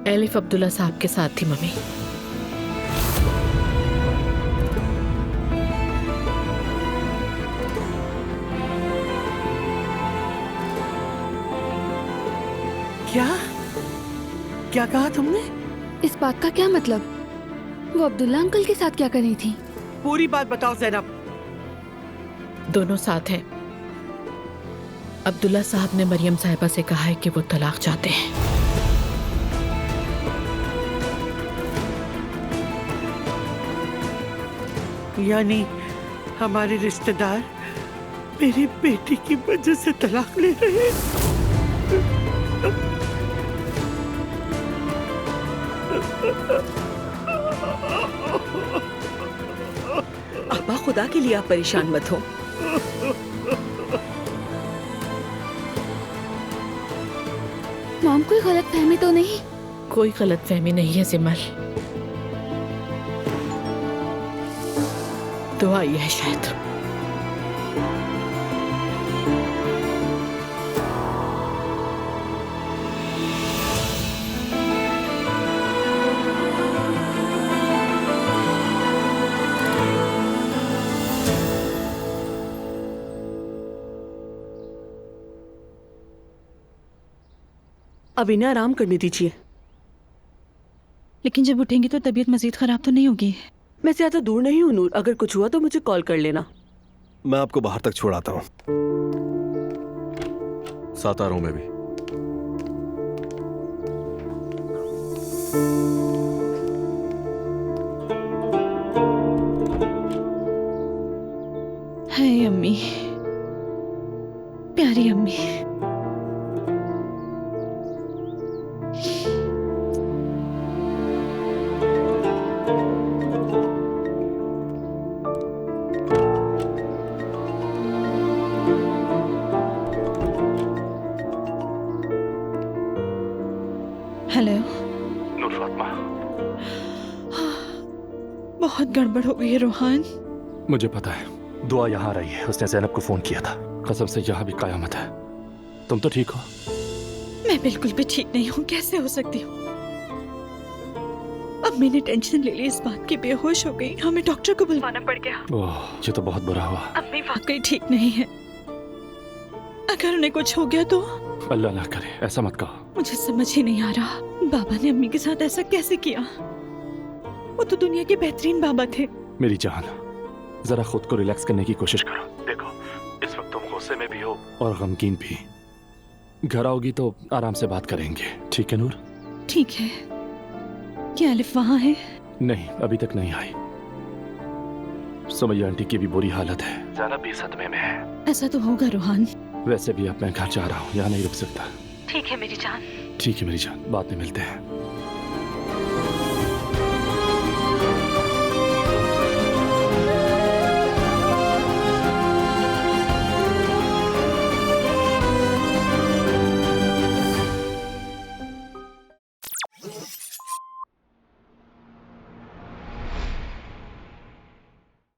Elif Abdullah साहब के साथ थी मम्मी। क्या क्या कहा तुमने? इस बात का क्या मतलब? वो अब्दुल्ला अंकल के साथ क्या कर रही थी? पूरी बात बताओ ज़ैनब। दोनों साथ हैं। अब्दुल्ला साहब ने मरियम साहिबा से कहा है कि वो तलाक चाहते हैं। यानी हमारे रिश्तेदार मेरी बेटी की वजह से तलाक ले रहे हैं। अब्बा, खुदा के लिए आप परेशान मत हो। मॉम, कोई गलत फहमी तो नहीं? कोई गलत फहमी नहीं है सिमर, दुआ ये है शायद। अब इन्हें आराम करने दीजिए। लेकिन जब उठेंगी तो तबीयत मजीद खराब तो नहीं होगी? मैं ज्यादा दूर नहीं हूँ नूर, अगर कुछ हुआ तो मुझे कॉल कर लेना। मैं आपको बाहर तक छोड़ आता हूँ। साथ आ रहा हूँ मैं भी। हाय अम्मी, प्यारी अम्मी। हेलो नूर फातिमा। बहुत गड़बड़ हो गई है रोहान। मुझे पता है, दुआ यहाँ रही है। उसने ज़ैनब को फोन किया था। कसम से यहाँ भी कयामत है। तुम तो ठीक हो? मैं बिल्कुल भी ठीक नहीं हूँ। कैसे हो सकती हूँ? अब मैंने टेंशन ले ली, इस बात की बेहोश हो गई। हमें डॉक्टर को बुलवाना पड़ गया। ओह, ये तो बहुत बुरा हुआ। अम्मी वाकई ठीक नहीं है। अगर उन्हें कुछ हो गया तो? अल्लाह ना करे, ऐसा मत कहो। मुझे समझ ही नहीं आ रहा, बाबा ने अम्मी के साथ ऐसा कैसे किया? वो तो दुनिया के बेहतरीन बाबा थे। मेरी जान, जरा खुद को रिलैक्स करने की कोशिश करो। देखो, इस वक्त तुम गुस्से में भी हो और गमगीन भी। घर आओगी तो आराम से बात करेंगे, ठीक है नूर? ठीक है। क्या अलिफ वहाँ है? नहीं, अभी तक नहीं आई। सुमैया आंटी की भी बुरी हालत है। ज़ैनब भी सदमे में है। ऐसा तो होगा रोहान। वैसे भी अब मैं घर जा रहा हूँ, यहाँ नहीं रुक सकता। ठीक है मेरी जान। ठीक है मेरी जान, बाद में मिलते हैं।